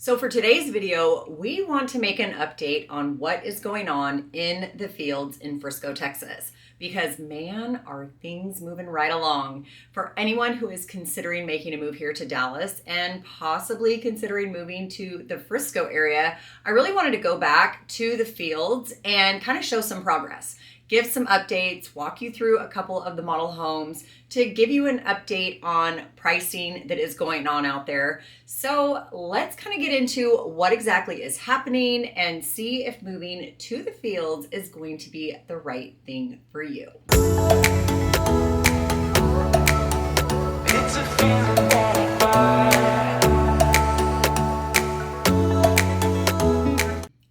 So for today's video, we want to make an update on what is going on in the fields in Frisco, Texas. Because man, are things moving right along. For anyone who is considering making a move here to Dallas and possibly considering moving to the Frisco area, I really wanted to go back to the fields and kind of show some progress. Give some updates, walk you through a couple of the model homes to give you an update on pricing that is going on out there. So let's kind of get into what exactly is happening and see if moving to the fields is going to be the right thing for you. It's a feeling that I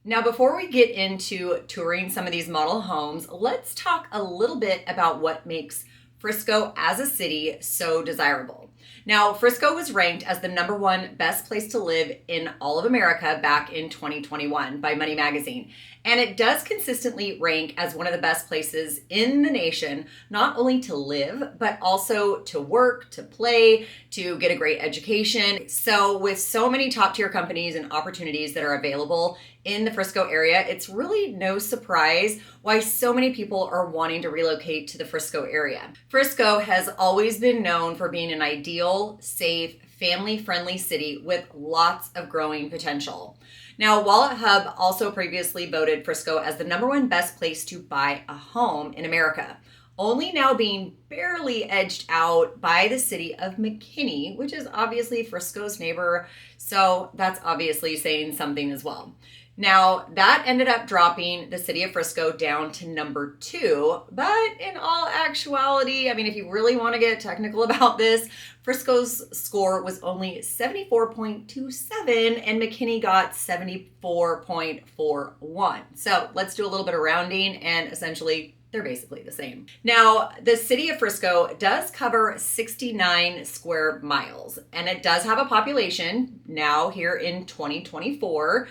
Now, before we get into touring some of these model homes, let's talk a little bit about what makes Frisco as a city so desirable. Now, Frisco was ranked as the #1 best place to live in all of America back in 2021 by Money Magazine. And it does consistently rank as one of the best places in the nation, not only to live, but also to work, to play, to get a great education. So with so many top tier companies and opportunities that are available in the Frisco area, it's really no surprise why so many people are wanting to relocate to the Frisco area. Frisco has always been known for being an ideal, safe, family-friendly city with lots of growing potential. Now, Wallet Hub also previously voted Frisco as the #1 best place to buy a home in America, only now being barely edged out by the city of McKinney, which is obviously Frisco's neighbor, so that's obviously saying something as well. Now, that ended up dropping the city of Frisco down to #2, but in all actuality, if you really want to get technical about this, Frisco's score was only 74.27 and McKinney got 74.41. So let's do a little bit of rounding and essentially they're basically the same. Now, the city of Frisco does cover 69 square miles and it does have a population now here in 2024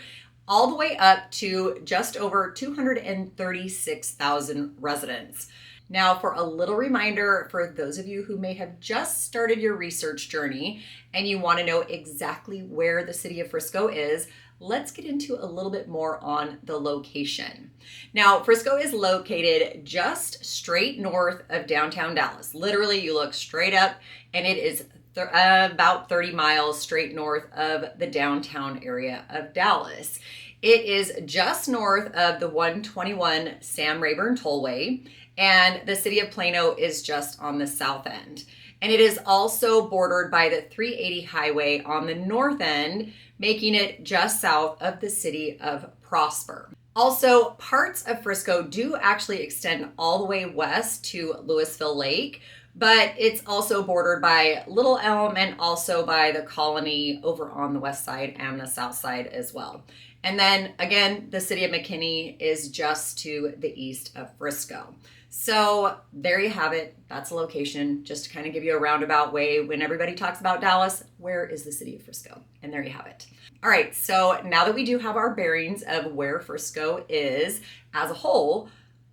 all the way up to just over 236,000 residents. Now, for a little reminder for those of you who may have just started your research journey and you want to know exactly where the city of Frisco is, let's get into a little bit more on the location. Now, Frisco is located just straight north of downtown Dallas. Literally, you look straight up and it is about 30 miles straight north of the downtown area of Dallas. It is just north of the 121 Sam Rayburn Tollway, and the city of Plano is just on the south end. And it is also bordered by the 380 highway on the north end, making it just south of the city of Prosper. Also, parts of Frisco do actually extend all the way west to Louisville Lake, but it's also bordered by Little Elm and also by the Colony over on the west side and the south side as well. And then again, the city of McKinney is just to the east of Frisco. So there you have it. That's a location, just to kind of give you a roundabout way. When everybody talks about Dallas, where is the city of Frisco? And there you have it. All right, so now that we do have our bearings of where Frisco is as a whole,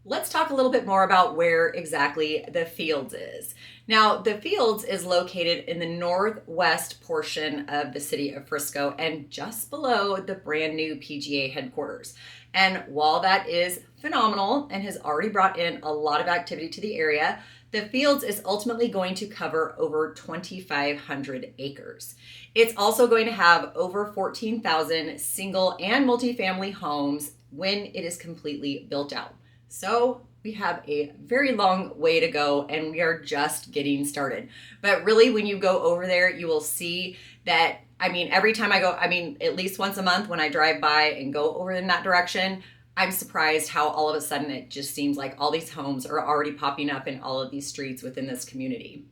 let's talk a little bit more about where exactly the Fields is. Now, the Fields is located in the northwest portion of the city of Frisco and just below the brand new PGA headquarters. And while that is phenomenal and has already brought in a lot of activity to the area, the Fields is ultimately going to cover over 2,500 acres. It's also going to have over 14,000 single and multifamily homes when it is completely built out. So we have a very long way to go and we are just getting started. But really, when you go over there, you will see that, every time I go, at least once a month when I drive by and go over in that direction, I'm surprised how all of a sudden it just seems like all these homes are already popping up in all of these streets within this community.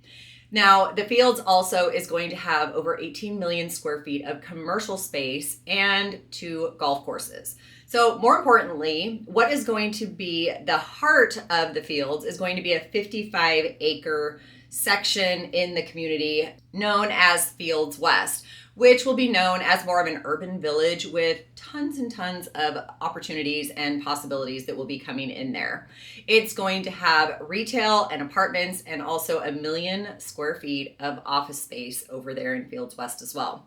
Now, the Fields also is going to have over 18 million square feet of commercial space and 2 golf courses. So more importantly, what is going to be the heart of the Fields is going to be a 55-acre section in the community known as Fields West, which will be known as more of an urban village with tons and tons of opportunities and possibilities that will be coming in there. It's going to have retail and apartments and also 1 million square feet of office space over there in Fields West as well.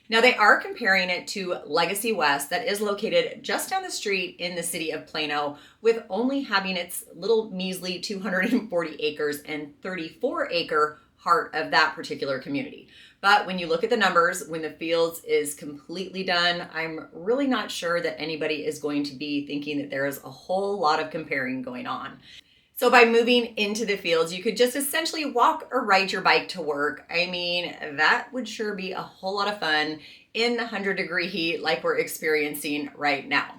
Now they are comparing it to Legacy West that is located just down the street in the city of Plano, with only having its little measly 240 acres and 34-acre heart of that particular community. But when you look at the numbers, when the Fields is completely done, I'm really not sure that anybody is going to be thinking that there is a whole lot of comparing going on. So by moving into the Fields, you could just essentially walk or ride your bike to work. I mean, that would sure be a whole lot of fun in the 100-degree heat like we're experiencing right now.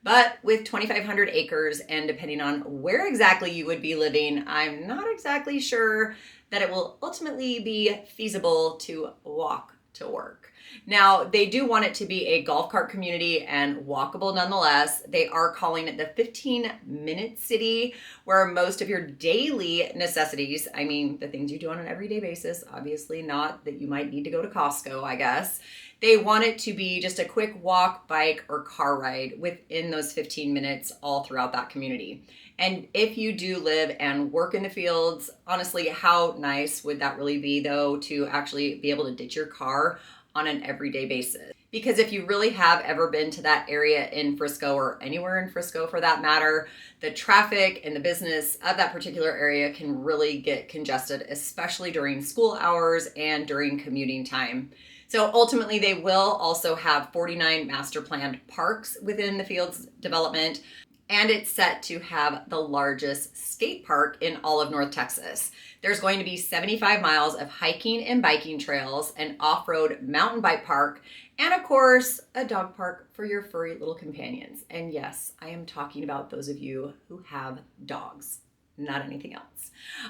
But with 2,500 acres and depending on where exactly you would be living, I'm not exactly sure that it will ultimately be feasible to walk to work. Now, they do want it to be a golf cart community and walkable nonetheless. They are calling it the 15-minute city, where most of your daily necessities, I mean, the things you do on an everyday basis, obviously not that you might need to go to Costco, I guess. They want it to be just a quick walk, bike, or car ride within those 15 minutes all throughout that community. And if you do live and work in the Fields, honestly, how nice would that really be, though, to actually be able to ditch your car on an everyday basis? Because if you really have ever been to that area in Frisco, or anywhere in Frisco for that matter, the traffic and the business of that particular area can really get congested, especially during school hours and during commuting time. So ultimately, they will also have 49 master planned parks within the Fields development, and it's set to have the largest skate park in all of North Texas. There's going to be 75 miles of hiking and biking trails, an off-road mountain bike park, and of course, a dog park for your furry little companions. And yes, I am talking about those of you who have dogs, not anything else.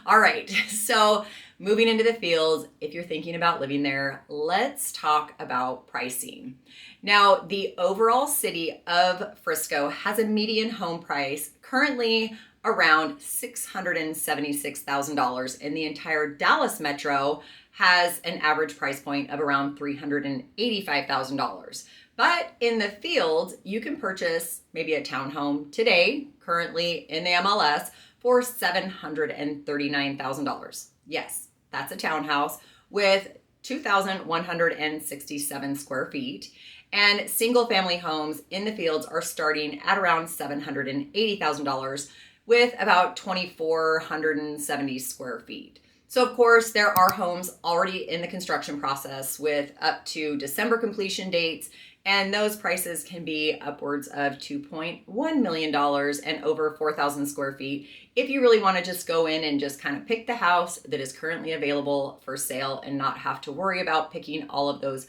All right, so moving into the Fields, if you're thinking about living there, let's talk about pricing. Now, the overall city of Frisco has a median home price currently around $676,000, and the entire Dallas metro has an average price point of around $385,000. But in the Fields, you can purchase maybe a townhome today, currently in the MLS, for $739,000. Yes, that's a townhouse with 2,167 square feet. And single family homes in the Fields are starting at around $780,000 with about 2,470 square feet. So of course, there are homes already in the construction process with up to December completion dates, and those prices can be upwards of $2.1 million and over 4,000 square feet if you really want to just go in and just kind of pick the house that is currently available for sale and not have to worry about picking all of those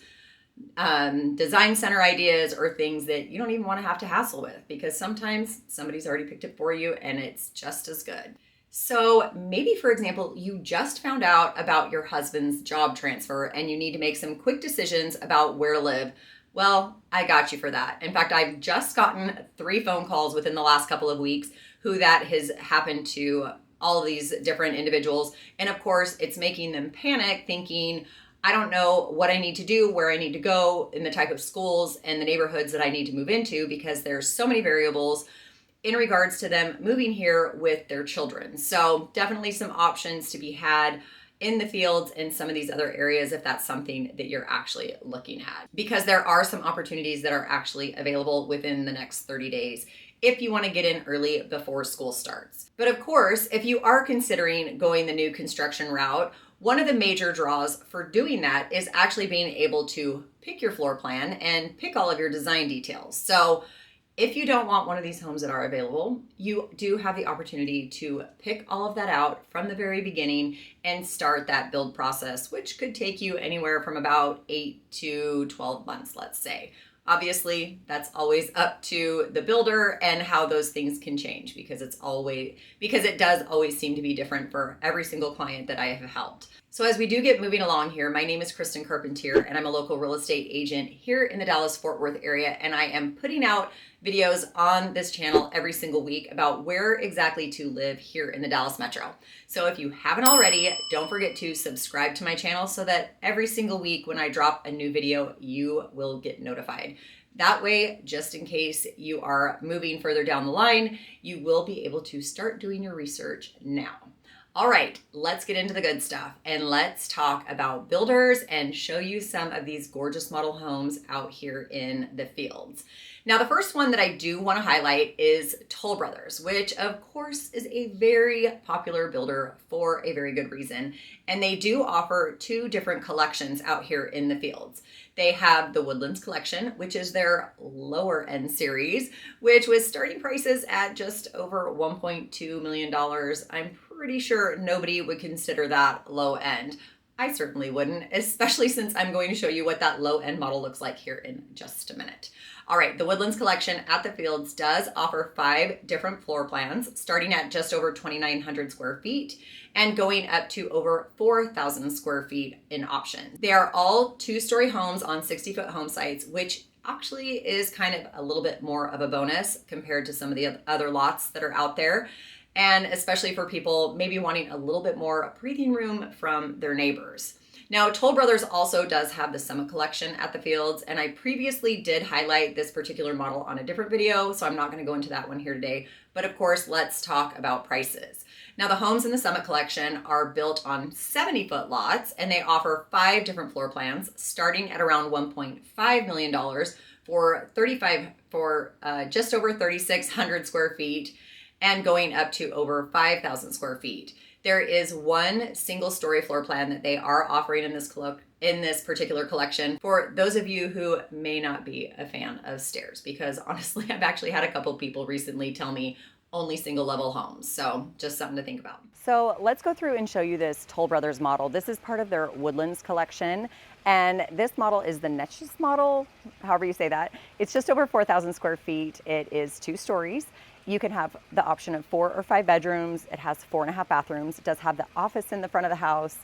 design center ideas or things that you don't even want to have to hassle with, because sometimes somebody's already picked it for you and it's just as good. So maybe, for example, you just found out about your husband's job transfer and you need to make some quick decisions about where to live. Well, I got you for that. In fact, I've just gotten 3 phone calls within the last couple of weeks who that has happened to, all of these different individuals. And of course, it's making them panic, thinking, I don't know what I need to do, where I need to go, in the type of schools and the neighborhoods that I need to move into, because there's so many variables in regards to them moving here with their children. So definitely some options to be had in the Fields and some of these other areas if that's something that you're actually looking at, because there are some opportunities that are actually available within the next 30 days if you want to get in early before school starts. But of course, if you are considering going the new construction route, one of the major draws for doing that is actually being able to pick your floor plan and pick all of your design details. So if you don't want one of these homes that are available, you do have the opportunity to pick all of that out from the very beginning and start that build process, which could take you anywhere from about 8 to 12 months, let's say. Obviously, that's always up to the builder and how those things can change, because it does always seem to be different for every single client that I have helped. So as we do get moving along here, my name is Kristen Carpentier and I'm a local real estate agent here in the Dallas-Fort Worth area, and I am putting out videos on this channel every single week about where exactly to live here in the Dallas Metro. So if you haven't already, don't forget to subscribe to my channel so that every single week when I drop a new video, you will get notified. That way, just in case you are moving further down the line, you will be able to start doing your research now. All right, let's get into the good stuff and let's talk about builders and show you some of these gorgeous model homes out here in the fields. Now, the first one that I do want to highlight is Toll Brothers, which of course is a very popular builder for a very good reason. And they do offer two different collections out here in the fields. They have the Woodlands Collection, which is their lower end series, which was starting prices at just over $1.2 million. I'm pretty sure nobody would consider that low end. I certainly wouldn't, especially since I'm going to show you what that low end model looks like here in just a minute. All right, the Woodlands Collection at the Fields does offer 5 different floor plans, starting at just over 2,900 square feet and going up to over 4,000 square feet in option. They are all 2-story homes on 60-foot home sites, which actually is kind of a little bit more of a bonus compared to some of the other lots that are out there. And especially for people maybe wanting a little bit more breathing room from their neighbors. Now, Toll Brothers also does have the Summit Collection at the Fields, and I previously did highlight this particular model on a different video, so I'm not going to go into that one here today. But of course, let's talk about prices. Now, the homes in the Summit Collection are built on 70-foot lots, and they offer 5 different floor plans, starting at around $1.5 million for just over 3,600 square feet, and going up to over 5,000 square feet. There is one single story floor plan that they are offering in this particular collection for those of you who may not be a fan of stairs, because honestly, I've actually had a couple people recently tell me only single level homes. So just something to think about. So let's go through and show you this Toll Brothers model. This is part of their Woodlands collection. And this model is the Netches model, however you say that. It's just over 4,000 square feet. It is 2 stories. You can have the option of 4 or 5 bedrooms. It has 4.5 bathrooms. It does have the office in the front of the house,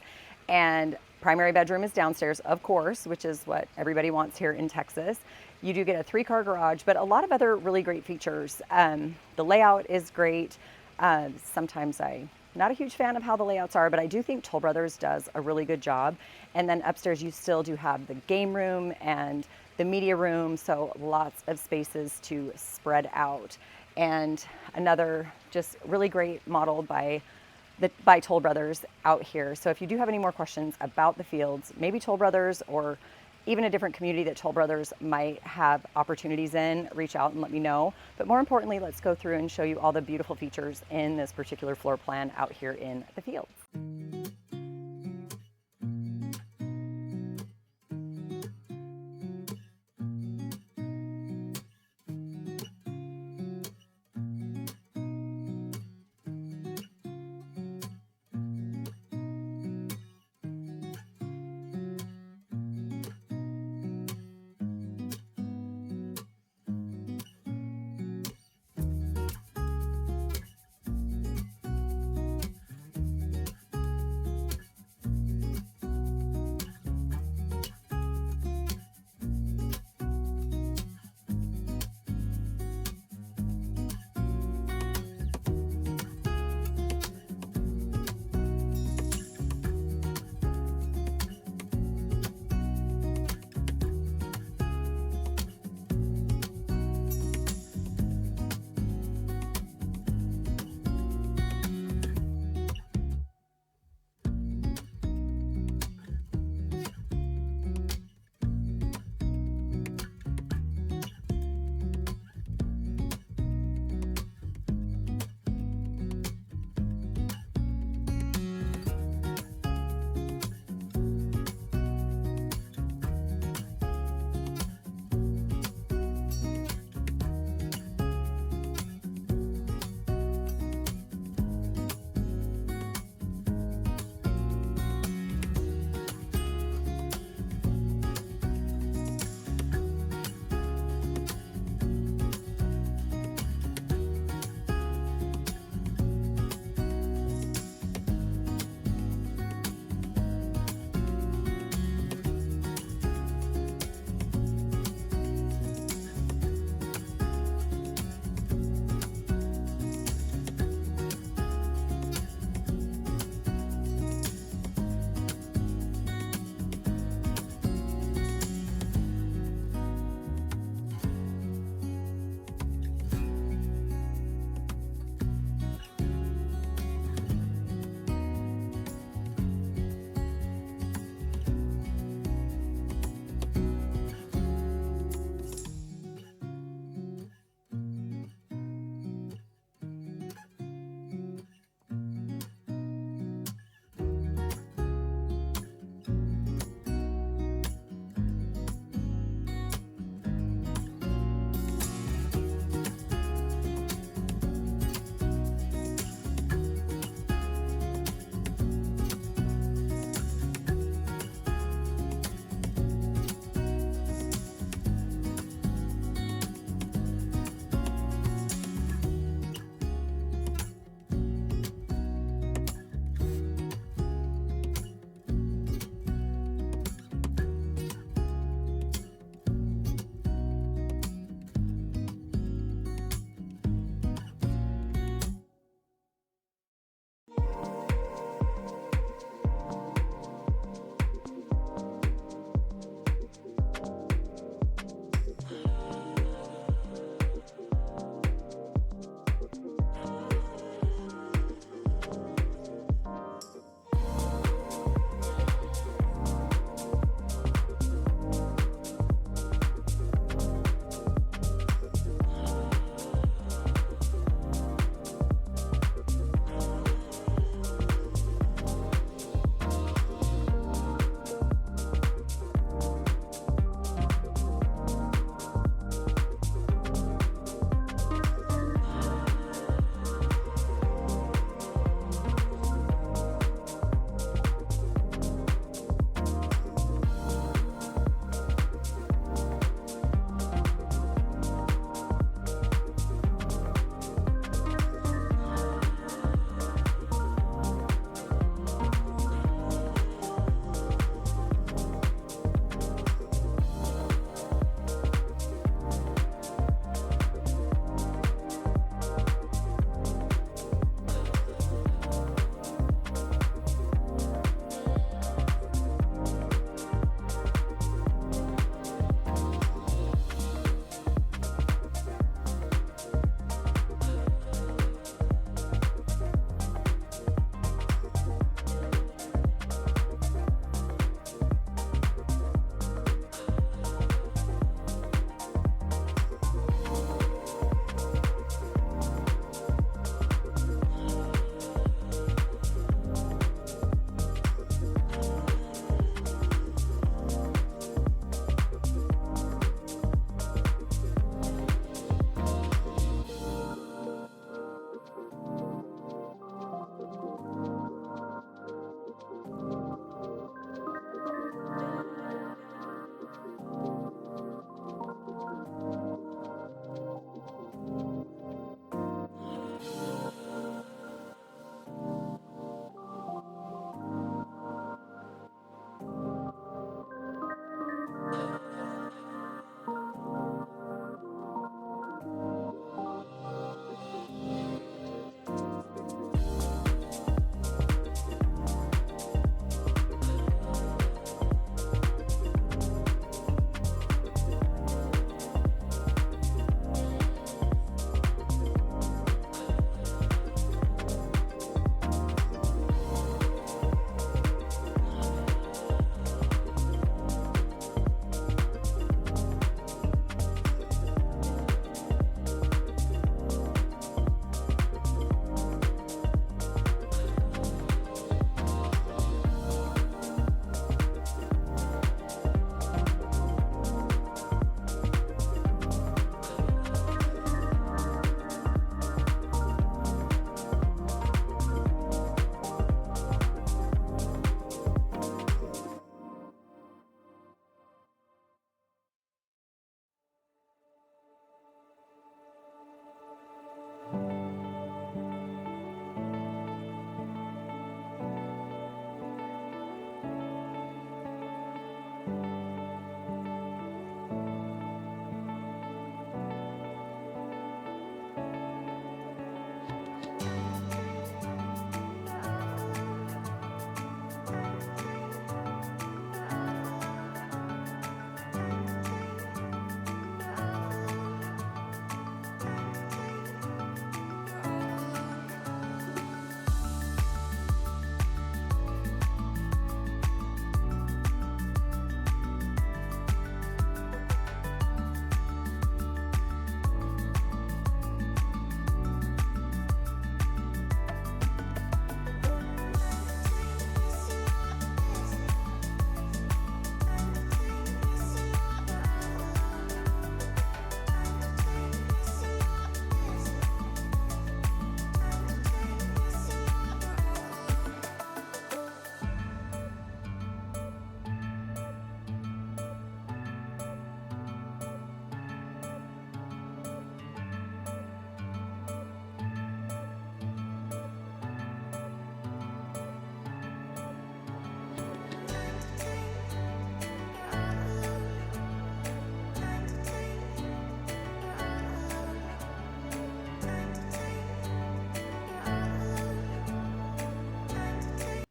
and primary bedroom is downstairs, of course, which is what everybody wants here in Texas. You do get a 3-car garage, but a lot of other really great features. The layout is great. Sometimes I'm not a huge fan of how the layouts are, but I do think Toll Brothers does a really good job. And then upstairs, you still do have the game room and the media room, so lots of spaces to spread out. And another just really great model by Toll Brothers out here. So if you do have any more questions about the Fields, maybe Toll Brothers or even a different community that Toll Brothers might have opportunities in, reach out and let me know. But more importantly, let's go through and show you all the beautiful features in this particular floor plan out here in the Fields.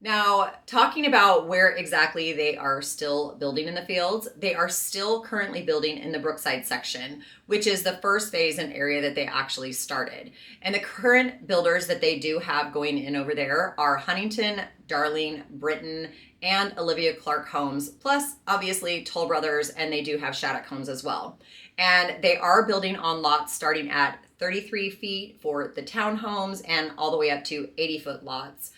Now, talking about where exactly they are still building in the fields, they are still currently building in the Brookside section, which is the first phase and area that they actually started. And the current builders that they do have going in over there are Huntington, Darling, Britton, and Olivia Clark Homes, plus obviously Toll Brothers, and they do have Shad Homes as well. And they are building on lots starting at 33 feet for the townhomes and all the way up to 80-foot lots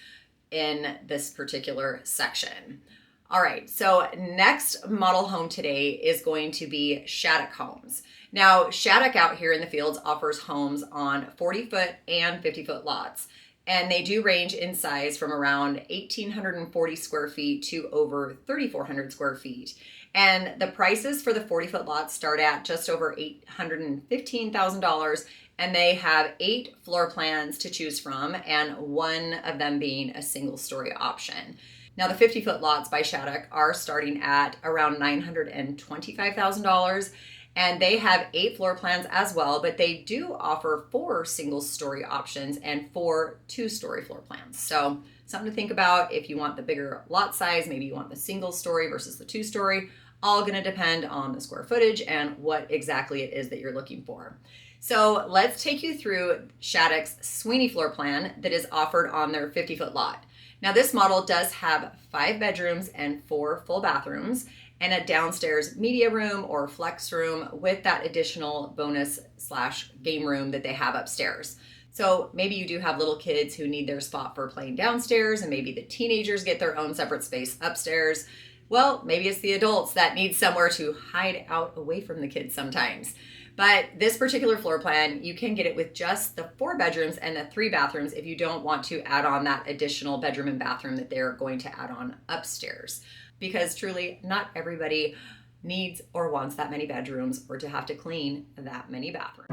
in this particular section. All right, so next model home today is going to be Shad Homes. Now, Shad out here in the fields offers homes on 40-foot and 50-foot lots, and they do range in size from around 1,840 square feet to over 3,400 square feet. And the prices for the 40-foot lots start at just over $815,000, and they have 8 floor plans to choose from, and one of them being a single-story option. Now, the 50-foot lots by Shad are starting at around $925,000, and they have 8 floor plans as well, but they do offer 4 single-story options and 4 two-story floor plans. So something to think about if you want the bigger lot size, maybe you want the single-story versus the two-story, all going to depend on the square footage and what exactly it is that you're looking for. So let's take you through Shad's Sweeney floor plan that is offered on their 50-foot lot. Now, this model does have 5 bedrooms and 4 full bathrooms and a downstairs media room or flex room with that additional bonus/game room that they have upstairs. So maybe you do have little kids who need their spot for playing downstairs, and maybe the teenagers get their own separate space upstairs. Well, maybe it's the adults that need somewhere to hide out away from the kids sometimes. But this particular floor plan, you can get it with just the 4 bedrooms and the 3 bathrooms if you don't want to add on that additional bedroom and bathroom that they're going to add on upstairs. Because truly, not everybody needs or wants that many bedrooms or to have to clean that many bathrooms.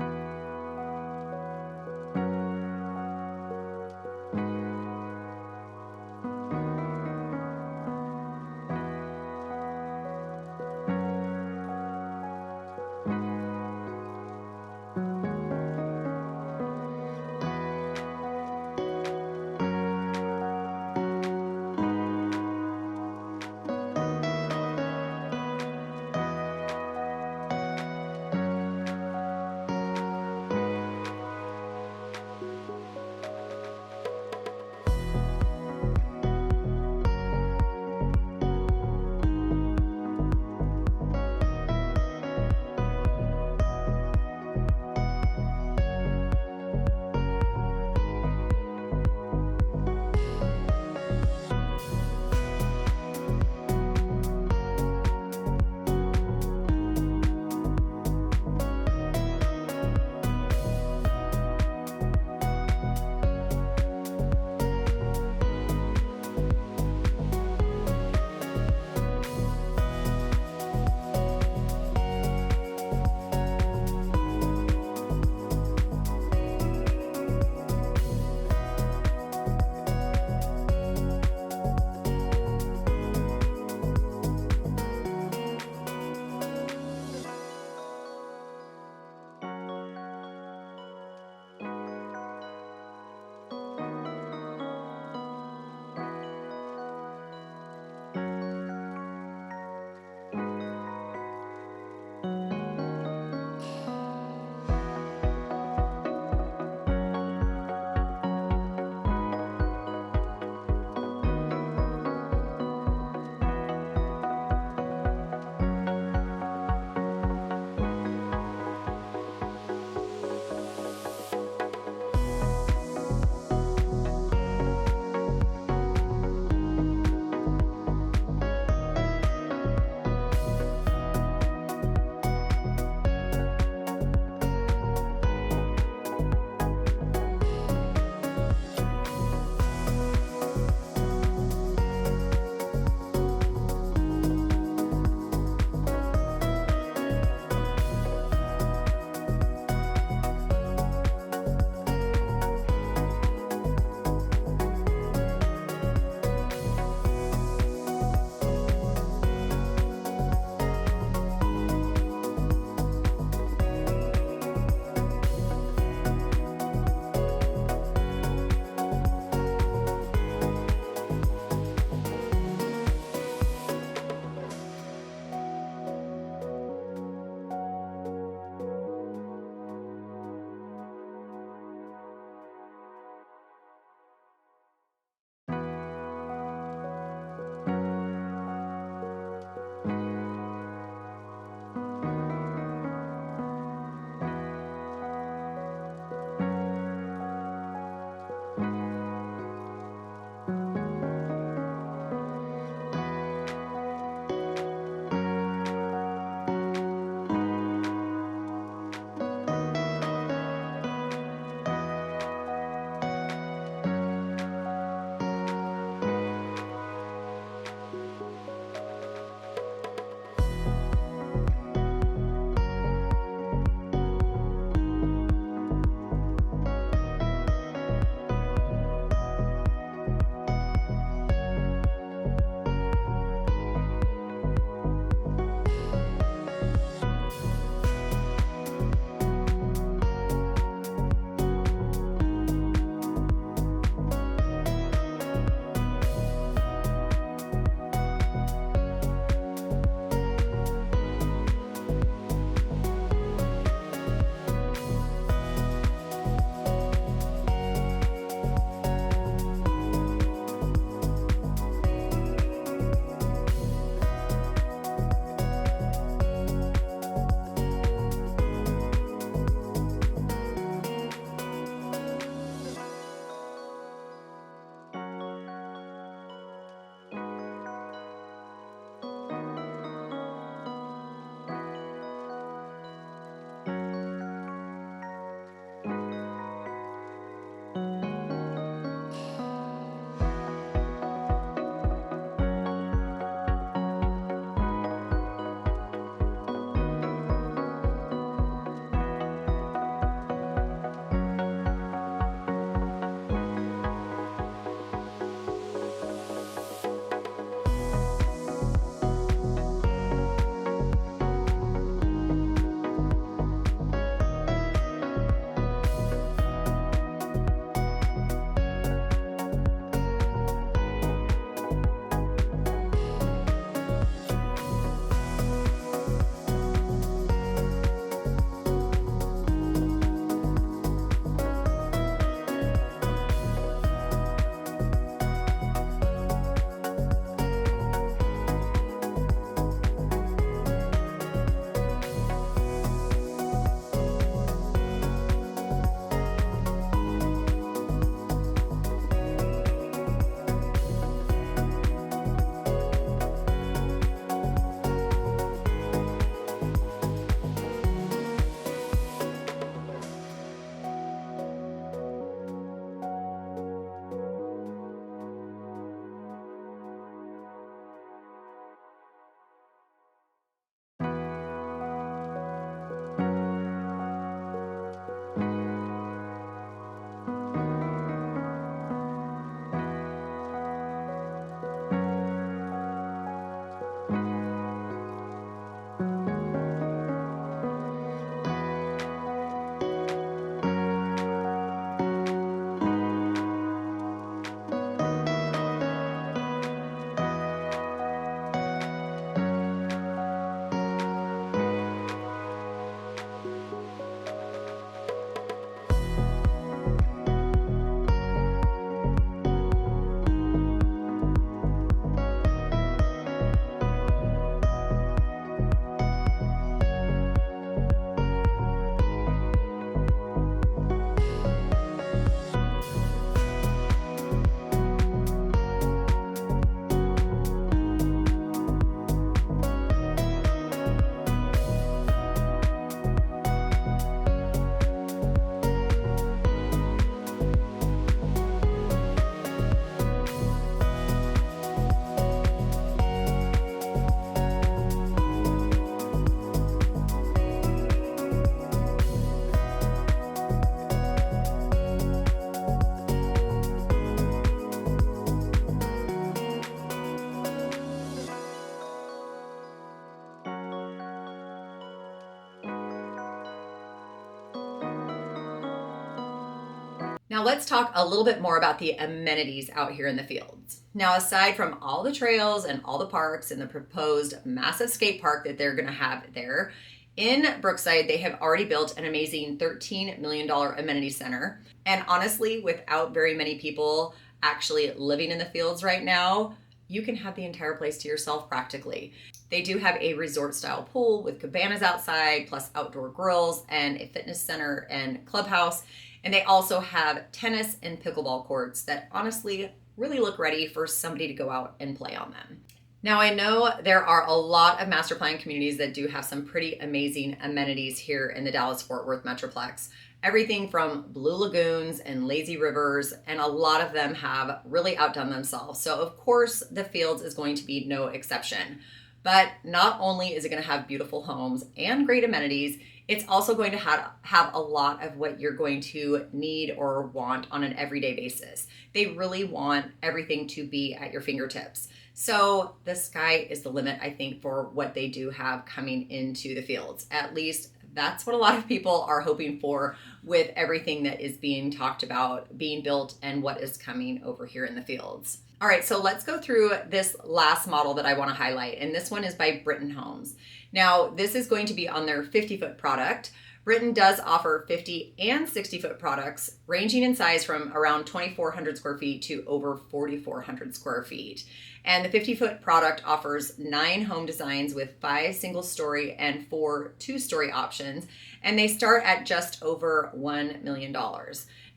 Now let's talk a little bit more about the amenities out here in the fields. Now, aside from all the trails and all the parks and the proposed massive skate park that they're gonna have there, in Brookside, they have already built an amazing $13 million amenity center. And honestly, without very many people actually living in the fields right now, you can have the entire place to yourself practically. They do have a resort style pool with cabanas outside, plus outdoor grills and a fitness center and clubhouse. And they also have tennis and pickleball courts that honestly really look ready for somebody to go out and play on them. Now, I know there are a lot of master plan communities that do have some pretty amazing amenities here in the Dallas-Fort Worth Metroplex. Everything from blue lagoons and lazy rivers, and a lot of them have really outdone themselves. So of course, the Fields is going to be no exception. But not only is it going to have beautiful homes and great amenities, it's also going to have a lot of what you're going to need or want on an everyday basis. They really want everything to be at your fingertips. So the sky is the limit, I think, for what they do have coming into the Fields. At least that's what a lot of people are hoping for with everything that is being talked about, being built, and what is coming over here in the Fields. All right, so let's go through this last model that I want to highlight, and this one is by Britton Homes. Now, this is going to be on their 50-foot product. Britton does offer 50 and 60-foot products, ranging in size from around 2,400 square feet to over 4,400 square feet. And the 50-foot product offers 9 home designs with 5 single-story and 4 two-story options, and they start at just over $1 million.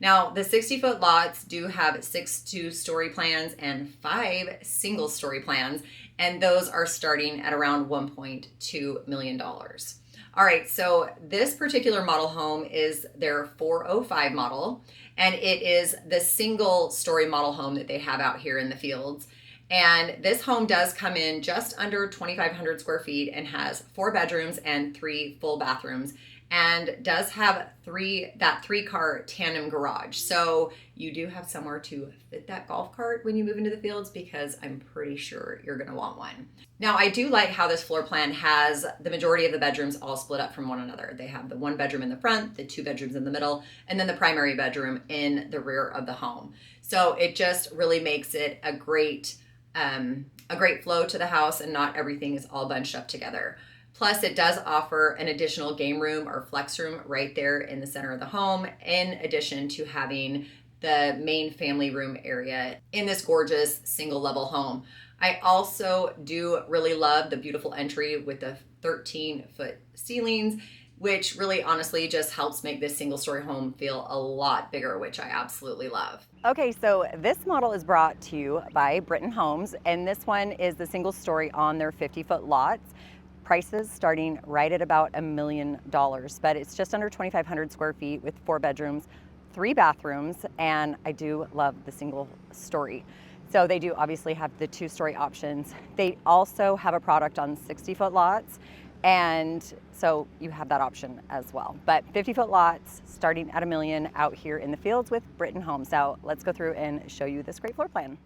Now, the 60-foot lots do have 6 two-story plans and 5 single-story plans, and those are starting at around $1.2 million. All right, so this particular model home is their 405 model, and it is the single-story model home that they have out here in the Fields. And this home does come in just under 2,500 square feet and has 4 bedrooms and 3 full bathrooms, and does have that 3-car tandem garage. So you do have somewhere to fit that golf cart when you move into the Fields, because I'm pretty sure you're gonna want one. Now, I do like how this floor plan has the majority of the bedrooms all split up from one another. They have the 1 bedroom in the front, the 2 bedrooms in the middle, and then the primary bedroom in the rear of the home. So it just really makes it a great flow to the house, and not everything is all bunched up together. Plus, it does offer an additional game room or flex room right there in the center of the home, in addition to having the main family room area in this gorgeous single level home. I also do really love the beautiful entry with the 13-foot ceilings, which really honestly just helps make this single story home feel a lot bigger, which I absolutely love. Okay, so this model is brought to you by Britton Homes, and this one is the single story on their 50-foot lots. Prices starting right at about $1 million, but it's just under 2,500 square feet with 4 bedrooms, 3 bathrooms, and I do love the single story. So they do obviously have the 2-story options. They also have a product on 60-foot lots, and so you have that option as well. But 50-foot lots starting at $1 million out here in the Fields with Britton Homes. Now let's go through and show you this great floor plan.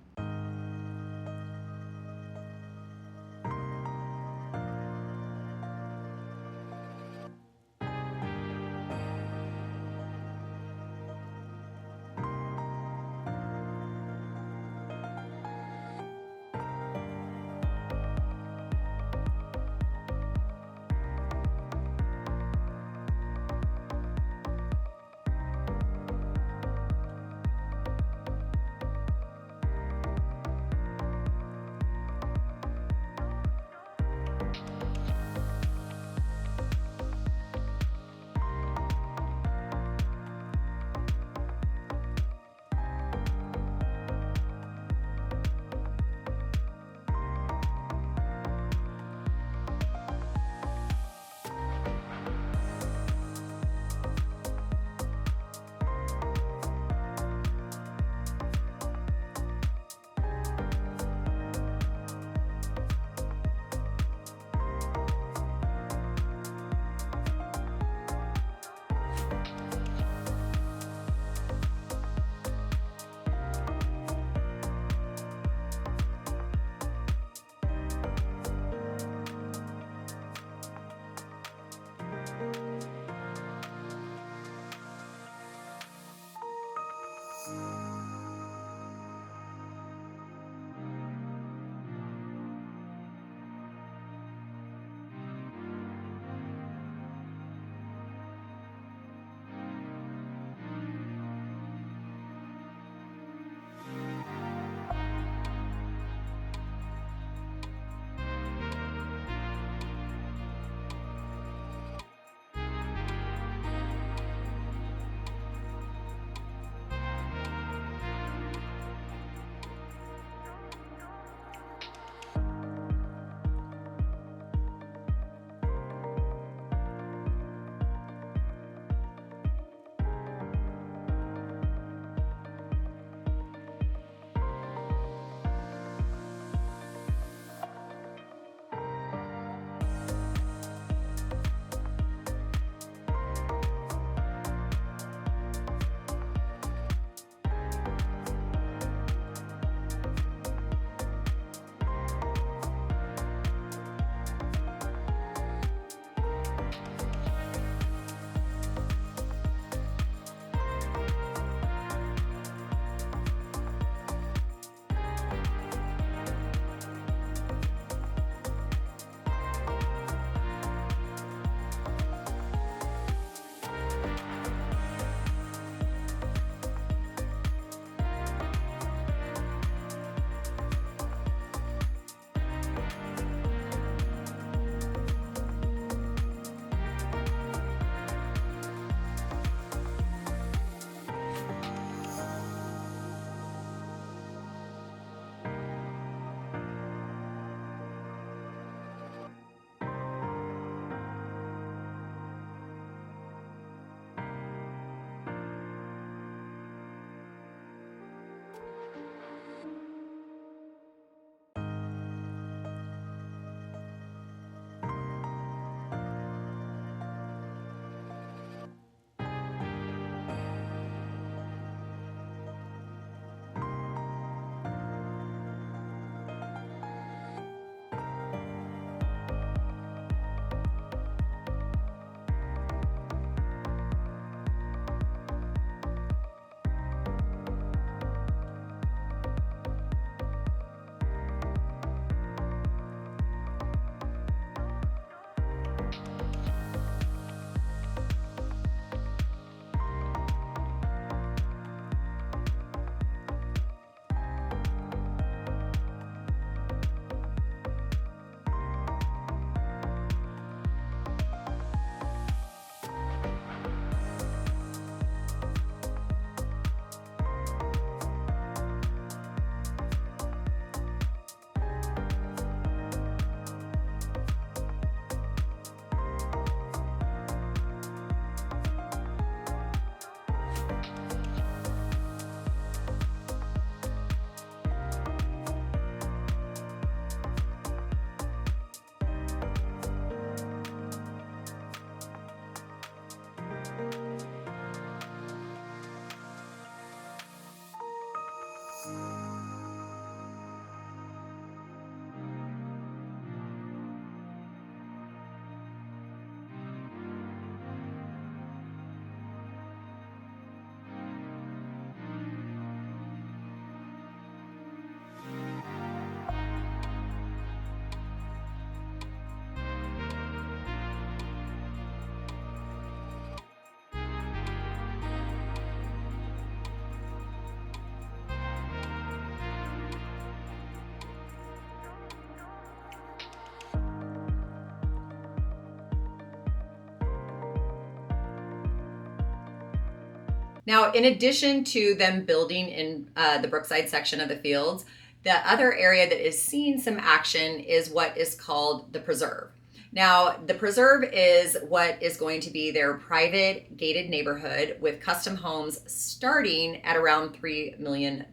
Now, in addition to them building in the Brookside section of the Fields, the other area that is seeing some action is what is called the Preserve. Now, the Preserve is what is going to be their private gated neighborhood with custom homes starting at around $3 million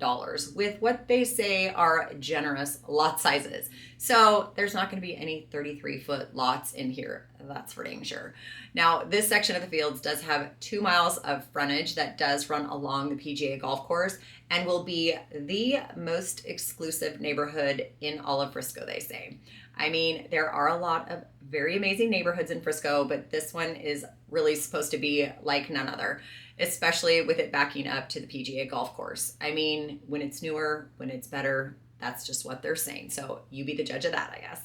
with what they say are generous lot sizes. So there's not going to be any 33-foot lots in here. That's for dang sure. Now, this section of the Fields does have 2 miles of frontage that does run along the PGA golf course and will be the most exclusive neighborhood in all of Frisco, they say. I mean, there are a lot of very amazing neighborhoods in Frisco, but this one is really supposed to be like none other, especially with it backing up to the PGA golf course. I mean, when it's newer, when it's better, that's just what they're saying. So you be the judge of that, I guess.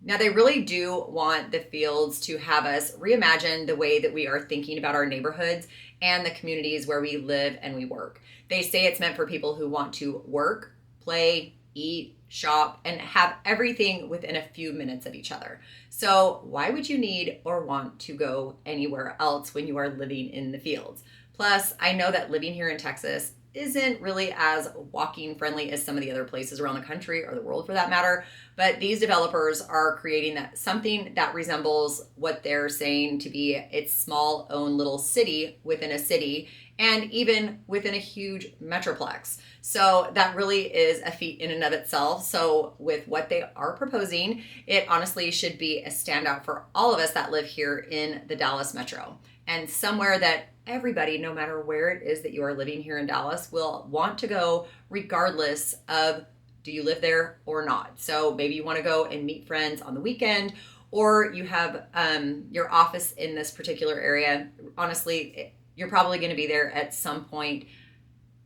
Now, they really do want the Fields to have us reimagine the way that we are thinking about our neighborhoods and the communities where we live and we work. They say it's meant for people who want to work, play, eat, shop, and have everything within a few minutes of each other. So why would you need or want to go anywhere else when you are living in the Fields? Plus, I know that living here in Texas isn't really as walking friendly as some of the other places around the country or the world for that matter, but these developers are creating something that resembles what they're saying to be its small own little city within a city and even within a huge metroplex. So that really is a feat in and of itself. So with what they are proposing, it honestly should be a standout for all of us that live here in the Dallas metro, and somewhere that everybody, no matter where it is that you are living here in Dallas, will want to go regardless of do you live there or not. So maybe you want to go and meet friends on the weekend, or you have your office in this particular area. Honestly, you're probably going to be there at some point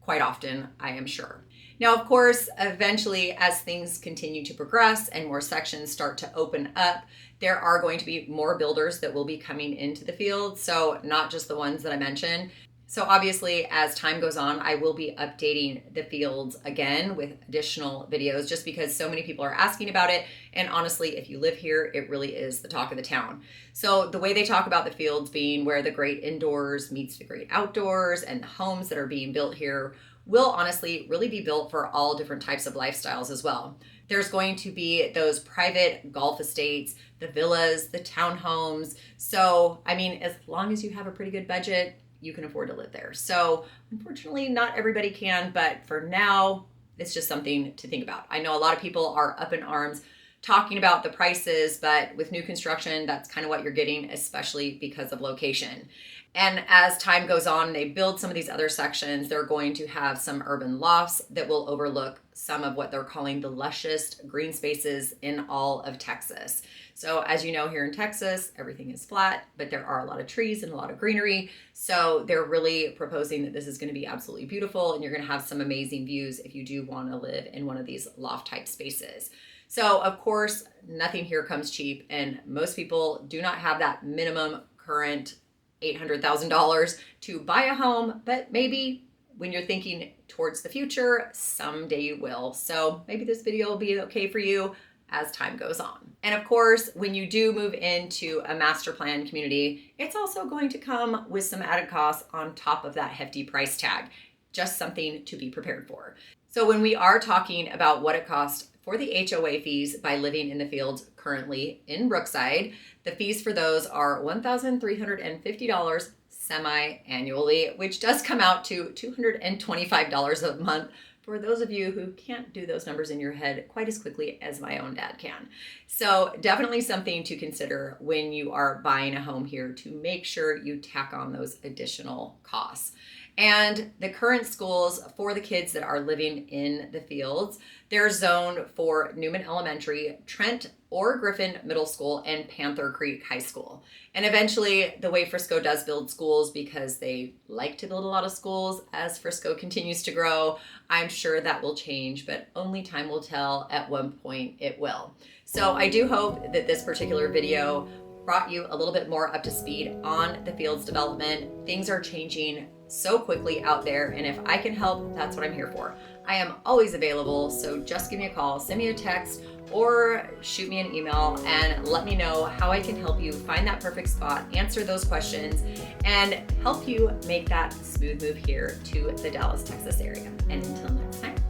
quite often, I am sure. Now, of course, eventually, as things continue to progress and more sections start to open up, there are going to be more builders that will be coming into the field. So not just the ones that I mentioned. So obviously, as time goes on, I will be updating the Fields again with additional videos just because so many people are asking about it. And honestly, if you live here, it really is the talk of the town. So the way they talk about the Fields being where the great indoors meets the great outdoors, and the homes that are being built here will honestly really be built for all different types of lifestyles as well. There's going to be those private golf estates, the villas, the townhomes. So, I mean, as long as you have a pretty good budget, you can afford to live there. So unfortunately, not everybody can, but for now, it's just something to think about. I know a lot of people are up in arms talking about the prices, but with new construction, that's kind of what you're getting, especially because of location. And as time goes on, they build some of these other sections, they're going to have some urban lofts that will overlook some of what they're calling the lushest green spaces in all of Texas. So as you know, here in Texas, everything is flat, but there are a lot of trees and a lot of greenery. So they're really proposing that this is going to be absolutely beautiful, and you're going to have some amazing views if you do want to live in one of these loft type spaces. So of course, nothing here comes cheap, and most people do not have that minimum current $800,000 to buy a home, but maybe when you're thinking towards the future, someday you will. So maybe this video will be okay for you as time goes on. And of course, when you do move into a master plan community, it's also going to come with some added costs on top of that hefty price tag, just something to be prepared for. So when we are talking about what it costs for the HOA fees by living in the Fields currently in Brookside, the fees for those are $1,350 semi-annually, which does come out to $225 a month for those of you who can't do those numbers in your head quite as quickly as my own dad can. So definitely something to consider when you are buying a home here, to make sure you tack on those additional costs. And the current schools for the kids that are living in the Fields, they're zoned for Newman Elementary, Trent or Griffin Middle School, and Panther Creek High School. And eventually, the way Frisco does build schools, because they like to build a lot of schools as Frisco continues to grow, I'm sure that will change, but only time will tell. At one point it will. So I do hope that this particular video brought you a little bit more up to speed on the Fields development. Things are changing so quickly out there, and if I can help, that's what I'm here for. I am always available, so just give me a call, send me a text, or shoot me an email and let me know how I can help you find that perfect spot, answer those questions, and help you make that smooth move here to the Dallas, Texas area. And until next time.